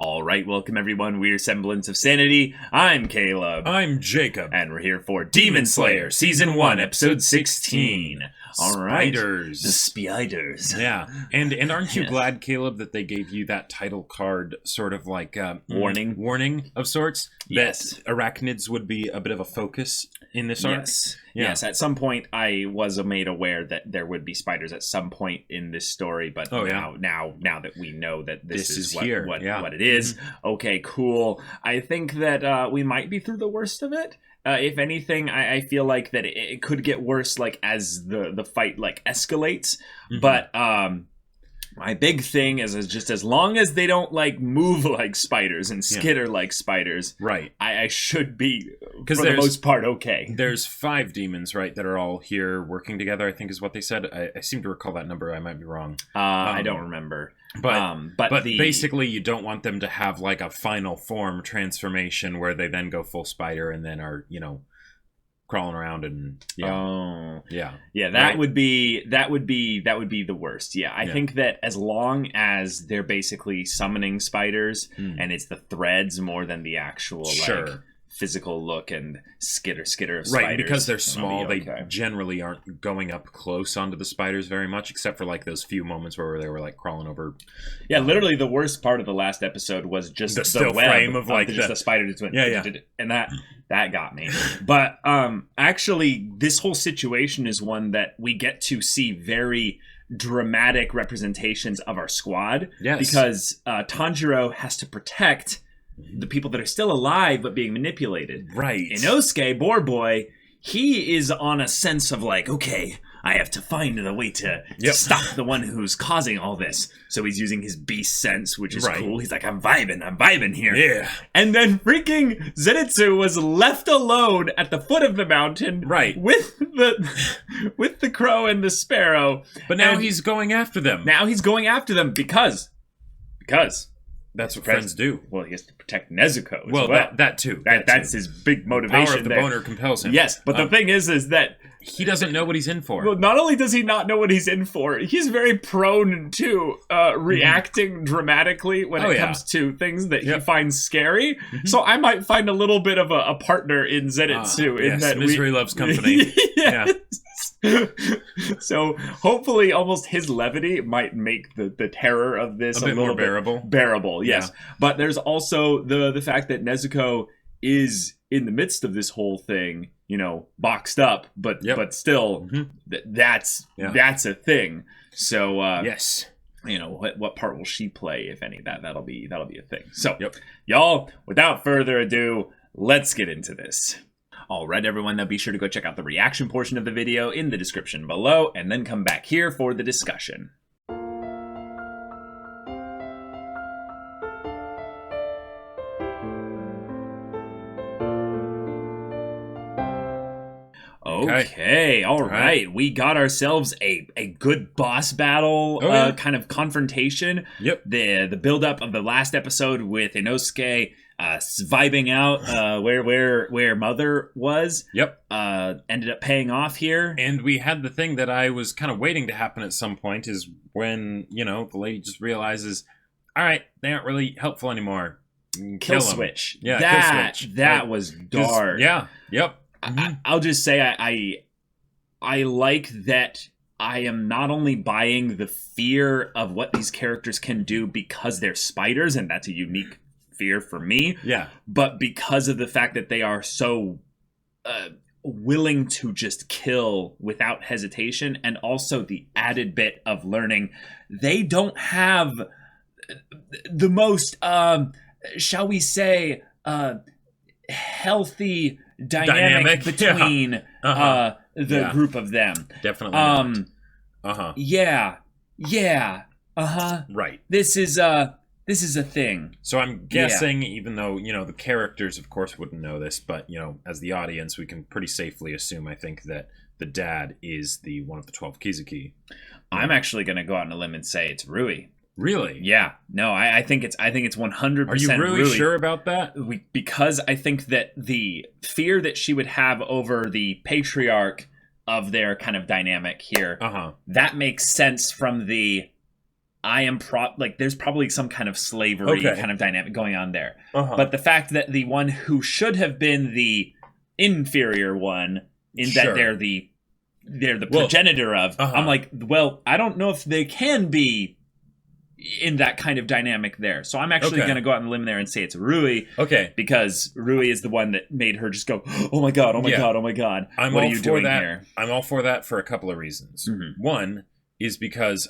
All right, welcome everyone. We're Semblance of Sanity. I'm Caleb. I'm Jacob. And we're here for Demon Slayer, Season 1, Episode 16. All right. Spiders. The spiders. Yeah. And aren't you glad, Caleb, that they gave you that title card sort of like warning of sorts? Yes. That arachnids would be a bit of a focus in this arc? Yes. Yeah. Yes, at some point I was made aware that there would be spiders at some point in this story, but now that we know that this is what it is, okay, cool. I think that we might be through the worst of it. If anything, I feel like that it could get worse, like as the fight like escalates. Mm-hmm. But my big thing is just as long as they don't like move like spiders and skitter like spiders, right? I should be for the most part okay. There's 5 demons, right, that are all here working together, I think is what they said. I seem to recall that number. I might be wrong. I don't remember. But basically you don't want them to have like a final form transformation where they then go full spider and then are, crawling around and that would be the worst. I think that as long as they're basically summoning spiders and it's the threads more than the actual like physical look and skitter of spiders, right? Because they're small, they generally aren't going up close onto the spiders very much, except for like those few moments where they were like crawling over. Yeah, literally the worst part of the last episode was just the still web frame of like just the spider just went and that got me. But actually this whole situation is one that we get to see very dramatic representations of our squad. Yes. Because Tanjiro has to protect the people that are still alive but being manipulated. Right. Inosuke, Boy, he is on a sense of like, okay, I have to find the way to stop the one who's causing all this. So he's using his beast sense, which is cool. He's like, I'm vibing here. Yeah. And then freaking Zenitsu was left alone at the foot of the mountain, right, with the crow and the sparrow. But now he's going after them. Because that's what friends do. Well, he has to protect Nezuko. Well, that too. That's his big motivation. The power of the boner compels him. Yes, but the thing is that he doesn't know what he's in for. Well, not only does he not know what he's in for, he's very prone to reacting dramatically when it comes to things that he finds scary. Mm-hmm. So I might find a little bit of a partner in Zenitsu. In that misery loves company. Yes. Yeah. So hopefully almost his levity might make the terror of this a bit little more bearable, yes. Yeah. But there's also the fact that Nezuko is in the midst of this whole thing, boxed up, but still that's a thing. So yes. What part will she play, if any? That'll be a thing. So y'all, without further ado, let's get into this. All right, everyone, now be sure to go check out the reaction portion of the video in the description below, and then come back here for the discussion. Okay, all right. We got ourselves a good boss battle kind of confrontation. Yep. The build-up of the last episode with Inosuke vibing out where Mother was. Yep. Ended up paying off here. And we had the thing that I was kind of waiting to happen at some point is when, the lady just realizes, all right, they aren't really helpful anymore. Kill switch. Yeah, that, kill switch. That was dark. Yeah, yep. Mm-hmm. I'll just say I like that I am not only buying the fear of what these characters can do because they're spiders, and that's a unique fear for me. Yeah. But because of the fact that they are so willing to just kill without hesitation, and also the added bit of learning, they don't have the most, shall we say, healthy dynamic between the group of them. Definitely. Right. This is a thing. So I'm guessing, even though the characters of course wouldn't know this, but as the audience we can pretty safely assume, I think, that the dad is the one of the 12 Kizuki. I'm actually going to go out on a limb and say it's Rui. Really? Yeah. No, I think it's 100%. Are you really sure about that? Because I think that the fear that she would have over the patriarch of their kind of dynamic here, that makes sense from the I am there's probably some kind of slavery kind of dynamic going on there. But the fact that the one who should have been the inferior one, in that they're the progenitor of, I'm like, well, I don't know if they can be in that kind of dynamic there. So I'm actually going to go out on a limb there and say it's Rui. Okay. Because Rui is the one that made her just go, oh my God, oh my God, oh my God. What are you doing here? I'm all for that for a couple of reasons. One is because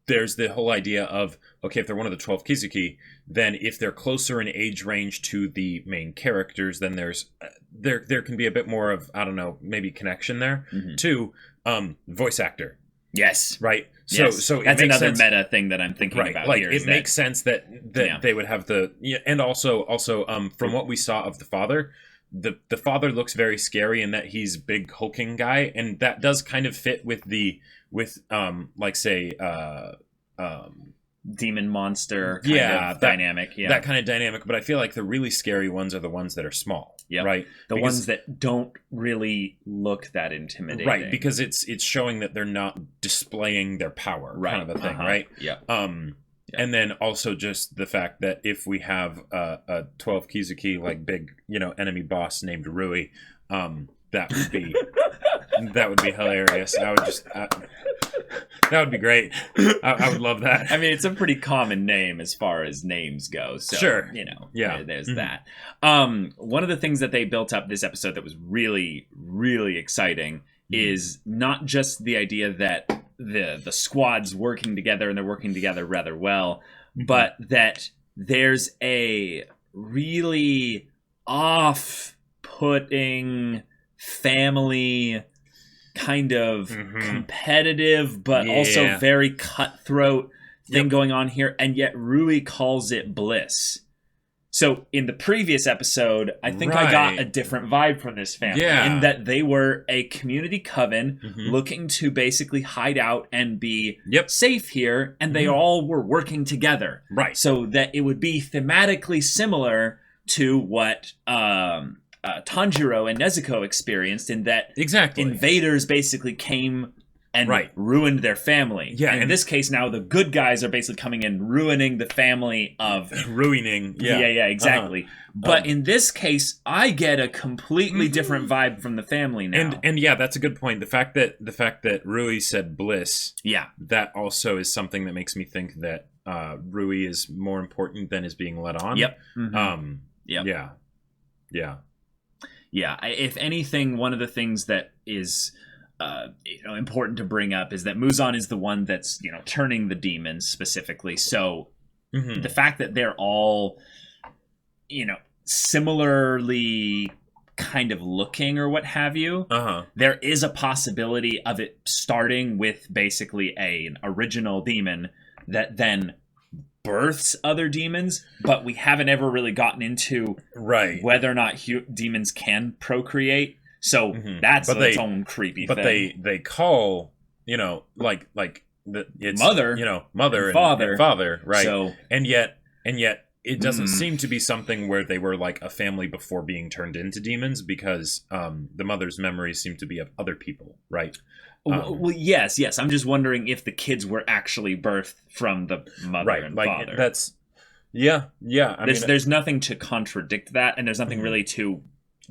there's the whole idea of, okay, if they're one of the 12 Kizuki, then if they're closer in age range to the main characters, then there can be a bit more of, I don't know, maybe connection there. Two, voice actor. Yes. Right. So that's another meta thing that I'm thinking about here. It makes sense that they would have and also from what we saw of the father, the father looks very scary in that he's a big hulking guy, and that does kind of fit with demon monster kind of dynamic. Yeah, that kind of dynamic. But I feel like the really scary ones are the ones that are small. Yeah, right. Ones that don't really look that intimidating. Right, because it's showing that they're not displaying their power, kind of a thing, right? Yeah. And then also just the fact that if we have a 12 Kizuki like big, enemy boss named Rui, that would be hilarious. I would just that would be great. I would love that. I mean, it's a pretty common name as far as names go. So, sure. There's that. One of the things that they built up this episode that was really, really exciting is not just the idea that the squad's working together, and they're working together rather well, but that there's a really off-putting family kind of competitive but also very cutthroat thing going on here, and yet Rui calls it bliss. So in the previous episode, I think I got a different vibe from this family, in that they were a community coven looking to basically hide out and be safe here, and they all were working together. Right. So that it would be thematically similar to what Tanjiro and Nezuko experienced, in that invaders basically came and ruined their family. Yeah, and in this case now the good guys are basically coming in, ruining the family of... exactly. But in this case, I get a completely different vibe from the family now. And that's a good point. The fact that Rui said bliss, that also is something that makes me think that Rui is more important than is being let on. If anything, one of the things that is important to bring up is that Muzan is the one that's turning the demons specifically. So the fact that they're all similarly kind of looking or what have you, there is a possibility of it starting with basically an original demon that then births other demons, but we haven't ever really gotten into whether or not demons can procreate. So that's its own creepy thing. But they call, it's mother, mother and father, right? So, and yet it doesn't seem to be something where they were like a family before being turned into demons, because the mother's memories seem to be of other people, right? Well, yes. I'm just wondering if the kids were actually birthed from the mother and father. That's there's nothing to contradict that, and there's nothing really to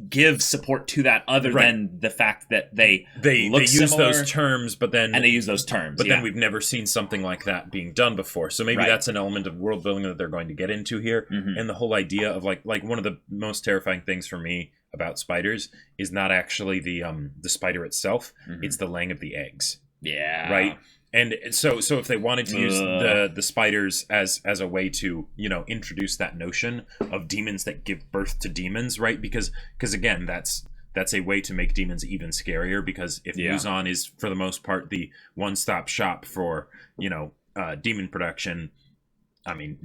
give support to that other than the fact that they use those terms, but then then we've never seen something like that being done before. So maybe that's an element of world building that they're going to get into here. And the whole idea of like one of the most terrifying things for me about spiders is not actually the spider itself; it's the laying of the eggs. Yeah. Right. And so if they wanted to use the spiders as a way to introduce that notion of demons that give birth to demons, right? Because again, that's a way to make demons even scarier. Because if Muzan is for the most part the one-stop shop for demon production, I mean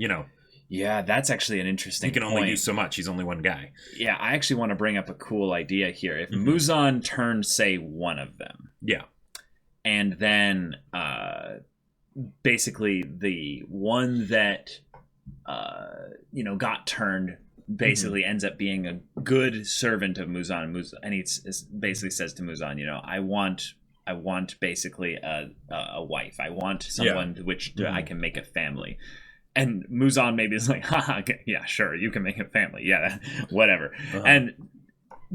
yeah, that's actually an interesting point. He can only do so much. He's only one guy. Yeah, I actually want to bring up a cool idea here. If Muzan turned, say, one of them. Yeah. And then basically the one that got turned basically ends up being a good servant of Muzan. And he basically says to Muzan, I want basically a wife. I want someone which I can make a family. And Muzan maybe is like, haha, yeah, sure, you can make a family. Yeah, whatever. And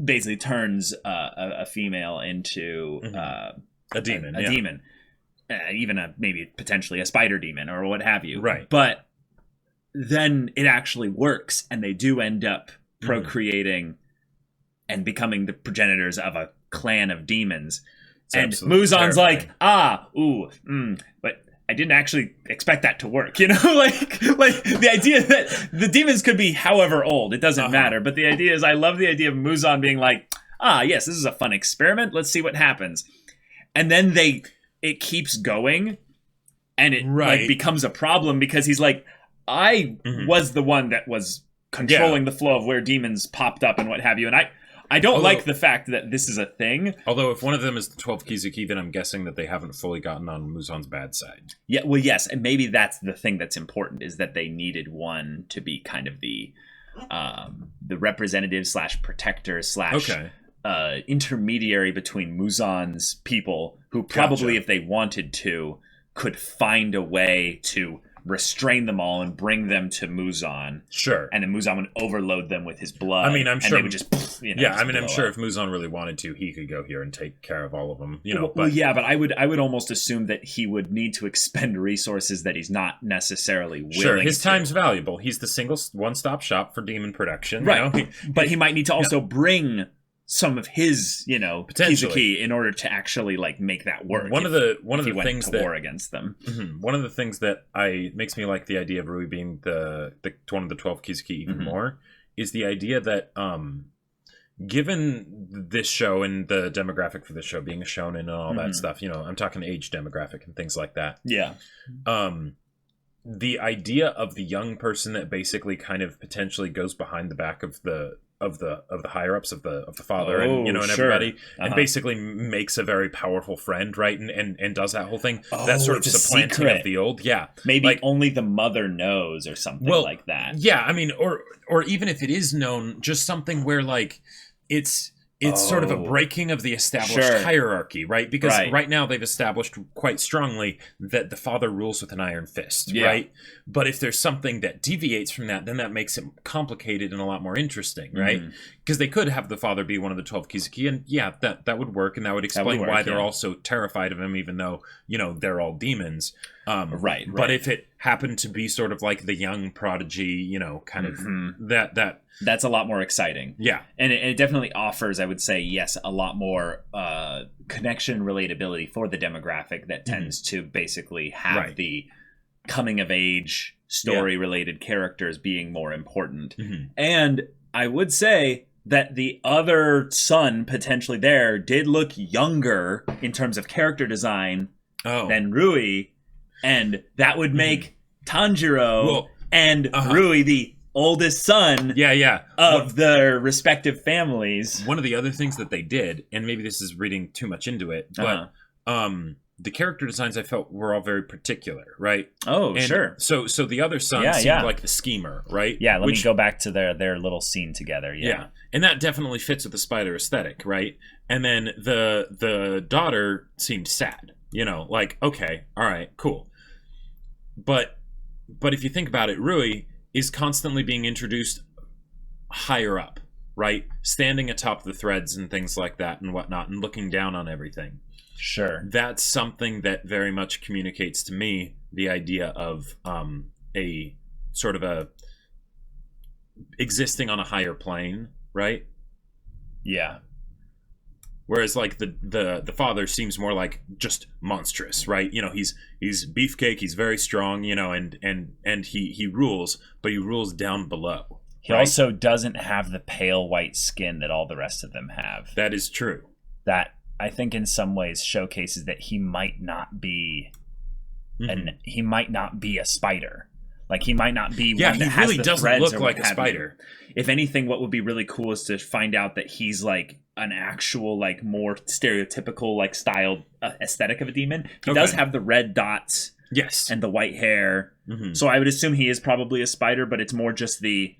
basically turns a female into a demon. A demon. Even maybe potentially a spider demon or what have you. Right. But then it actually works, and they do end up procreating and becoming the progenitors of a clan of demons. And Muzan's like, but I didn't actually expect that to work, like the idea that the demons could be however old, it doesn't matter. But the idea is, I love the idea of Muzan being like, yes, this is a fun experiment. Let's see what happens. And then it keeps going, and it like becomes a problem because he's like, I was the one that was controlling the flow of where demons popped up and what have you. And I don't like the fact that this is a thing. Although if one of them is the 12 Kizuki, then I'm guessing that they haven't fully gotten on Muzan's bad side. Yeah, well, yes. And maybe that's the thing that's important, is that they needed one to be kind of the representative / protector / intermediary between Muzan's people, who probably, if they wanted to, could find a way to restrain them all and bring them to Muzan. Sure. And then Muzan would overload them with his blood. I mean, I'm sure. And they would just, I'm sure if Muzan really wanted to, he could go here and take care of all of them. But I would almost assume that he would need to expend resources that he's not necessarily willing. Sure, his time's valuable. He's the single one-stop shop for demon production. Right. But he might need to also bring some of his, Kizuki in order to actually make that work. One of the things that war against them. One of the things that makes me like the idea of Rui being the one of the 12 Kizuki even more is the idea that given this show and the demographic for this show being a shonen and all that stuff, I'm talking age demographic and things like that. Yeah. The idea of the young person that basically kind of potentially goes behind the back of the higher ups of the father and everybody and basically makes a very powerful friend, right, and does that whole thing, that sort of supplanting of the old, maybe only the mother knows or something like that. I mean, or even if it is known, just something where it's sort of a breaking of the established hierarchy, right? Because right now they've established quite strongly that the father rules with an iron fist, right? But if there's something that deviates from that, then that makes it complicated and a lot more interesting, right? Because they could have the father be one of the 12 Kizuki, and that would work, and that would explain why they're all so terrified of him, even though, they're all demons. Right. But if it happened to be sort of like the young prodigy, kind of that's a lot more exciting. Yeah. And it definitely offers, I would say, yes, a lot more connection relatability for the demographic that tends to basically have the coming of age story related characters being more important. And I would say that the other son potentially there did look younger in terms of character design than Rui. And that would make Tanjiro and Rui the oldest son of their respective families. One of the other things that they did, and maybe this is reading too much into it, but the character designs I felt were all very particular, right? Oh, and sure. So the other son seemed like the schemer, right? Yeah, let me go back to their little scene together. Yeah. And that definitely fits with the spider aesthetic, right? And then the daughter seemed sad, okay, all right, cool. But if you think about it, Rui is constantly being introduced higher up, right? Standing atop the threads and things like that and whatnot, and looking down on everything. Sure. That's something that very much communicates to me the idea of a sort of a existing on a higher plane, right? Yeah. Whereas the father seems more like just monstrous, right? He's beefcake, he's very strong, and he rules, but he rules down below. He also doesn't have the pale white skin that all the rest of them have. That is true. That I think in some ways showcases that he might not be he might not be a spider. He might not be one that has really the doesn't threads look like a spider. If anything, what would be really cool is to find out that he's an actual more stereotypical styled aesthetic of a demon. He does have the red dots, and the white hair. So I would assume he is probably a spider, but it's more just he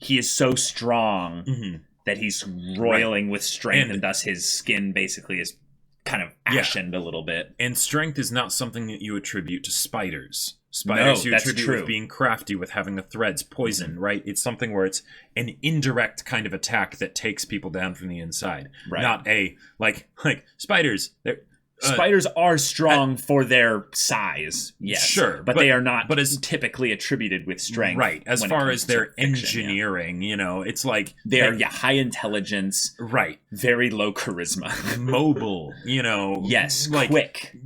is so strong that he's roiling with strength, and thus his skin basically is kind of ashened a little bit. And strength is not something that you attribute to spiders. Spiders you attribute with being crafty, with having the threads, poison, right? It's something where it's an indirect kind of attack that takes people down from the inside. Right. Not a, like spiders, spiders are strong for their size, yes. Sure. But they are not as typically attributed with strength. Right. As far as their engineering, you know, it's like... They are, high intelligence. Right. Very low charisma. Mobile, you know. Yes, like,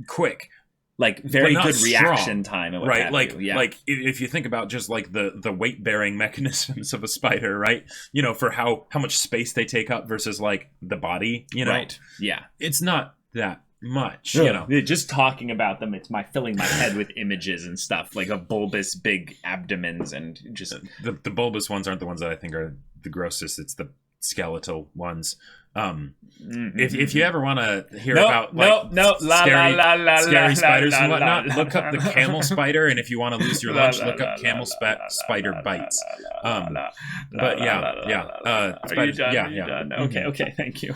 quick. Like, very good reaction strong, time. And what right, have like, you. Yeah. like, if you think about just, like, the weight-bearing mechanisms of a spider, right? You know, for how much space they take up versus, like, the body, you know? Right, yeah. It's not that much, you know. Just talking about them, it's filling my head with images and stuff, like a bulbous big abdomens and just... The bulbous ones aren't the ones that I think are the grossest. It's the skeletal ones. If you ever want to hear about scary spiders and whatnot, look up the camel spider, and if you want to lose your lunch, look up camel spider bites. But yeah. Are you done? Are you done? Okay, thank you.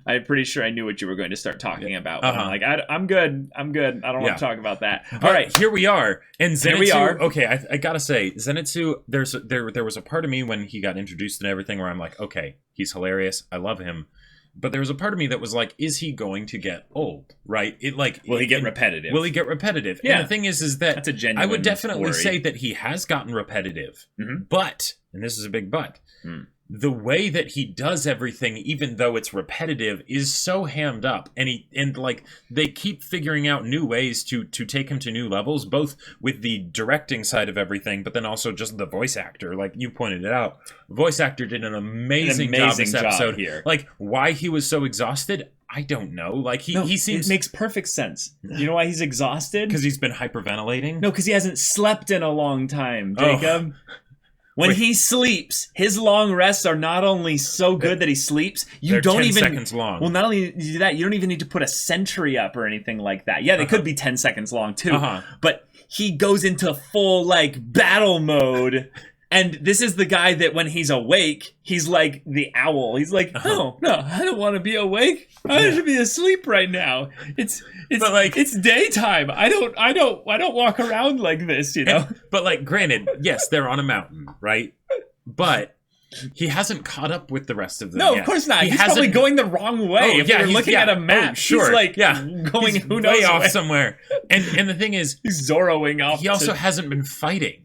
I'm pretty sure I knew what you were going to start talking about. I'm like, I'm good. I don't want to talk about that. All right, here we are. And Zenitsu, here we are. Okay, I gotta say, Zenitsu. There was a part of me when he got introduced and everything where I'm like, okay, he's hilarious. I love him. But there was a part of me that was like, is he going to get old? Right? Will he get repetitive? Will he get repetitive? Yeah. And the thing is that that's a genuine I would definitely worry. say that he has gotten repetitive. But, and this is a big but, the way that he does everything, even though it's repetitive, is so hammed up, and like they keep figuring out new ways to take him to new levels, both with the directing side of everything, but then also just the voice actor. Like you pointed it out, voice actor did an amazing job this episode here. Like why he was so exhausted, I don't know. Like he seems... It makes perfect sense. You know why he's exhausted? Because he's been hyperventilating? No, because he hasn't slept in a long time, Jacob. When he sleeps, his long rests are not only so good that he sleeps, they're 10 seconds long. Well, not only do that, you don't even need to put a sentry up or anything like that. Yeah, they could be 10 seconds long too. But he goes into full like battle mode. And this is the guy that when he's awake, he's like the owl. He's like, oh, no, I don't want to be awake. I should be asleep right now. It's daytime. I don't walk around like this, you know? But like, granted, yes, they're on a mountain, right? But he hasn't caught up with the rest of them No, yet. Of course not. He's probably going the wrong way. If you're looking at a map, sure. He's like going he's who knows way off somewhere. And the thing is, he's Zorroing off. He also hasn't been fighting,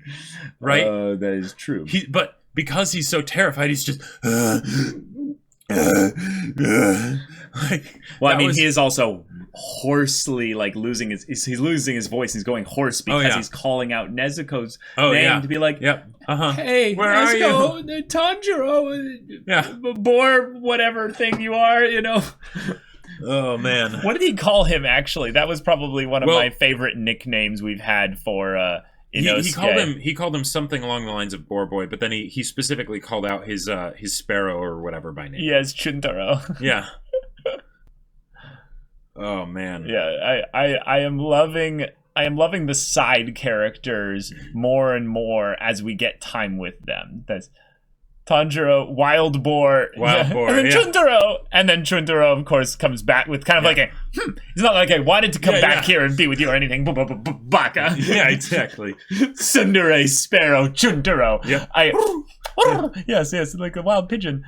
right? That is true. But because he's so terrified, he's just... he is also hoarsely like losing he's losing his voice. He's going hoarse because he's calling out Nezuko's name to be like, hey, where Nezuko, are you? Tanjiro, boar, whatever thing you are, you know. Oh man, what did he call him? Actually, that was probably one of my favorite nicknames we've had for. He called him something along the lines of Boar Boy, but then he specifically called out his sparrow or whatever by name. Yes, Chuntaro. Yeah. Oh man. Yeah, I am loving the side characters more and more as we get time with them. That's Tanjiro, Wild Boar, and then Chuntaro. And then Chuntaro, of course, comes back with kind of like a, it's not like I wanted to come back here and be with you or anything. Baka. Yeah, exactly. Tsundere, Sparrow, Chuntaro. Yep. Yes, like a wild pigeon.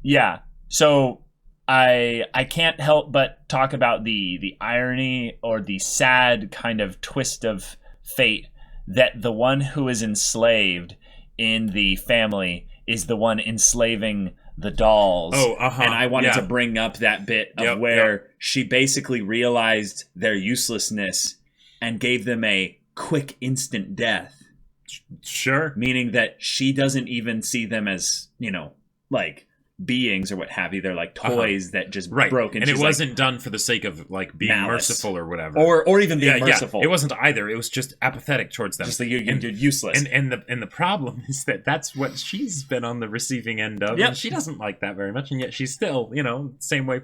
Yeah, so I can't help but talk about the irony or the sad kind of twist of fate that the one who is enslaved in the family is the one enslaving the dolls. And I wanted to bring up that bit of where she basically realized their uselessness and gave them a quick instant death. Sure. Meaning that she doesn't even see them as, like beings or what have you. They're like toys that just broke. And it wasn't done for the sake of like being merciful or whatever, or even being merciful. It wasn't either. It was just apathetic towards them. Just like you're useless. And the problem is that's what she's been on the receiving end of. And she doesn't like that very much, and yet she's still same way.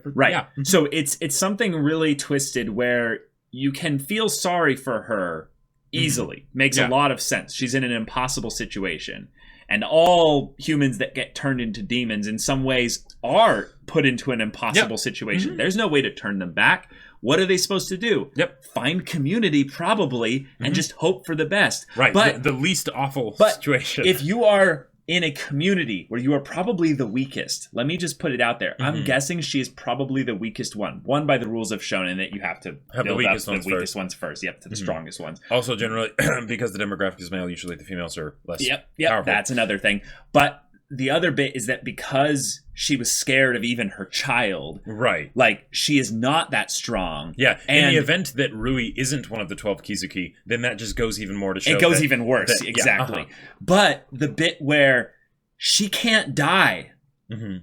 So it's something really twisted where you can feel sorry for her Easily. Makes a lot of sense. She's in an impossible situation. And all humans that get turned into demons in some ways are put into an impossible situation. There's no way to turn them back. What are they supposed to do? Find community, probably, and just hope for the best. Right, but the least awful situation. If you are in a community where you are probably the weakest, let me just put it out there. I'm guessing she is probably the weakest one. One, by the rules of shonen, that you have to have build the weakest, up the weakest ones first. Yep, to the strongest ones. Also, generally, because the demographic is male, usually the females are less powerful. That's another thing. But the other bit is that because she was scared of even her child, right? Like, she is not that strong. Yeah, and in the event that Rui isn't one of the 12 Kizuki, then that just goes even more to show. It goes even worse, exactly. But the bit where she can't die,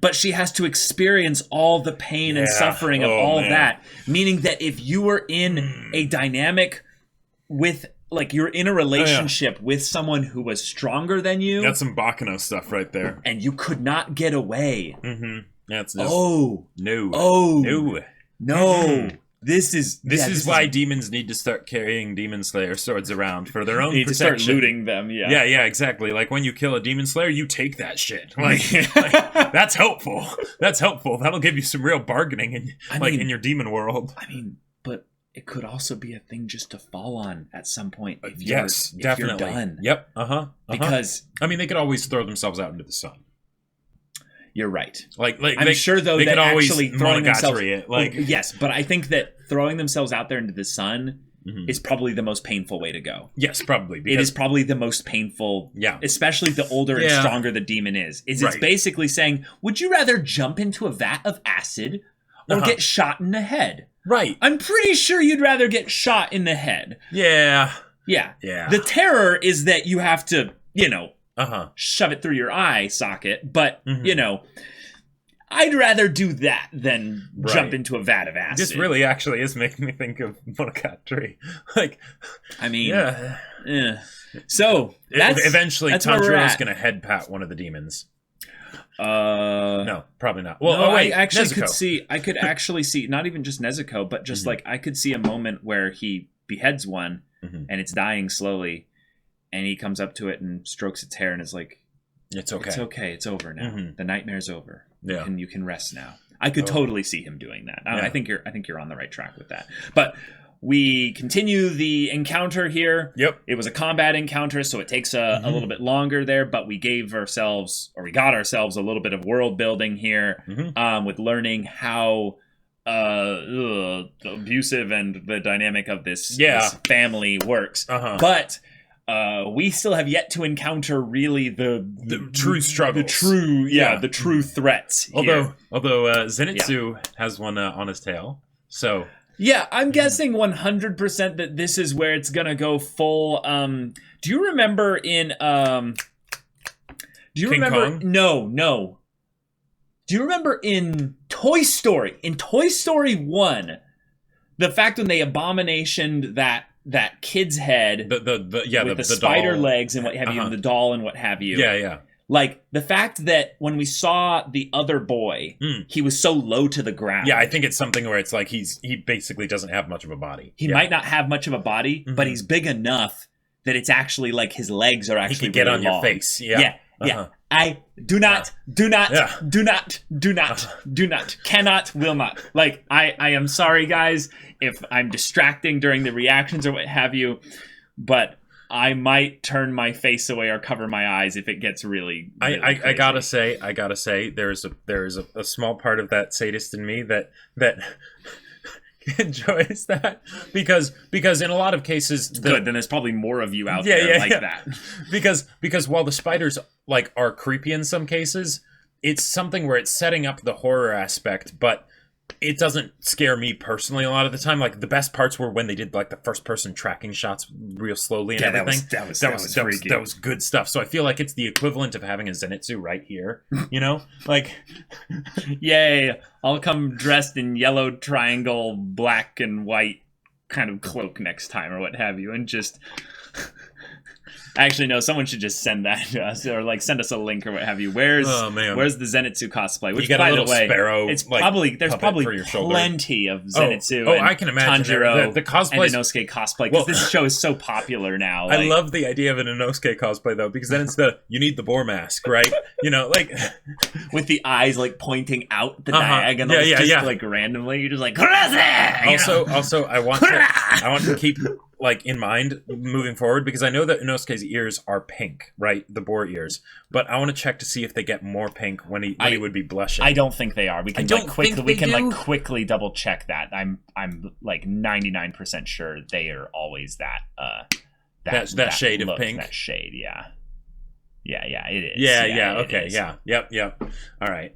but she has to experience all the pain and suffering of all that, meaning that if you were in a dynamic with, like, you're in a relationship with someone who was stronger than you. That's some Baccano stuff right there. And you could not get away. That's just, no. This is why demons need to start carrying Demon Slayer swords around for their own protection. To start looting them, Yeah, exactly. Like, when you kill a Demon Slayer, you take that shit. Like that's helpful. That's helpful. That'll give you some real bargaining in your demon world. I mean, but it could also be a thing just to fall on at some point. If definitely. You're done. Yep. Because I mean, they could always throw themselves out into the sun. You're right. Like I'm sure though that actually throwing themselves, yes, but I think that throwing themselves out there into the sun is probably the most painful way to go. Yes, probably. It is probably the most painful. Yeah. Especially the older and stronger the demon is. It's basically saying, would you rather jump into a vat of acid or get shot in the head? Right. I'm pretty sure you'd rather get shot in the head. Yeah. The terror is that you have to, shove it through your eye socket. But, I'd rather do that than jump into a vat of acid. This really actually is making me think of Monogatari. So, eventually that's Tanjiro's going to head pat one of the demons. No, probably not. Well, no, I could actually see not even just Nezuko, but just like I could see a moment where he beheads one and it's dying slowly, and he comes up to it and strokes its hair and is like, "It's okay, it's over now. The nightmare's over. Yeah, you can rest now." I could totally see him doing that. I think you're on the right track with that. But we continue the encounter here. Yep. It was a combat encounter, so it takes a little bit longer there, but we got ourselves a little bit of world building here with learning how abusive and the dynamic of this family works. But we still have yet to encounter really the true struggles. The true threats. Although Zenitsu has one on his tail, so... Yeah, I'm guessing 100% that this is where it's gonna go full. Do you remember in? Do you King remember? Kong? No. Do you remember in Toy Story? In Toy Story 1, the fact when they abominationed that kid's head, with the spider doll. legs and what have you, and the doll and what have you. Yeah. Like, the fact that when we saw the other boy, he was so low to the ground. Yeah, I think it's something where it's like he basically doesn't have much of a body. He might not have much of a body, but he's big enough that it's actually like his legs are actually he can get really on long. your face. Yeah. I do not, cannot, will not. Like, I am sorry, guys, if I'm distracting during the reactions or what have you, but... I might turn my face away or cover my eyes if it gets really crazy. I gotta say, there is a small part of that sadist in me that enjoys that because in a lot of cases, good. Then there's probably more of you out there like that. Because while the spiders like are creepy in some cases, it's something where it's setting up the horror aspect, but it doesn't scare me personally a lot of the time. Like, the best parts were when they did like the first person tracking shots real slowly and everything. That was good stuff. So I feel like it's the equivalent of having a Zenitsu right here, like, yay, I'll come dressed in yellow triangle, black and white kind of cloak next time or what have you. And just, Actually, no. Someone should just send that to us, or like send us a link or what have you. Where's the Zenitsu cosplay? Which, by the way, sparrow, it's probably there's probably plenty of Zenitsu. And I can imagine Tanjiro the cosplay and Inosuke cosplay, because this show is so popular now. I love the idea of an Inosuke cosplay though, because then it's you need the boar mask, right? Like with the eyes like pointing out the diagonals, like randomly. You're just like also I want to keep like in mind moving forward, because I know that Inosuke's ears are pink, right? The boar ears. But I want to check to see if they get more pink when he would be blushing. I don't think they are. We can quickly double check that. I'm like 99% sure they are always that shade look, of pink. That shade, yeah. Yeah, it is. Yeah, okay, yeah. Yep. All right.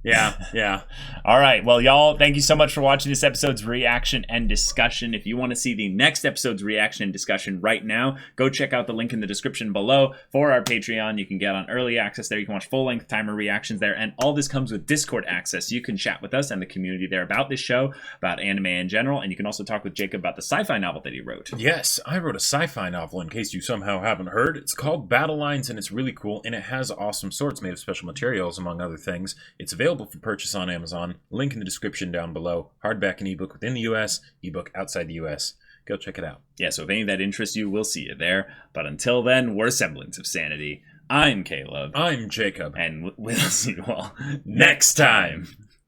Yeah. All right. Well, y'all, thank you so much for watching this episode's reaction and discussion. If you want to see the next episode's reaction and discussion right now, go check out the link in the description below for our Patreon. You can get on early access there. You can watch full-length timer reactions there. And all this comes with Discord access. You can chat with us and the community there about this show, about anime in general. And you can also talk with Jacob about the sci-fi novel that he wrote. Yes, I wrote a sci-fi novel, in case you somehow haven't heard. It's called Battle Lines, and it's really cool. And it has awesome swords made of special materials, among other things. It's available for purchase on Amazon. Link in the description down below. Hardback and ebook within the US, ebook outside the US. Go check it out. Yeah, so if any of that interests you, we'll see you there. But until then, we're Semblance of Sanity. I'm Caleb. I'm Jacob. And we'll see you all next time.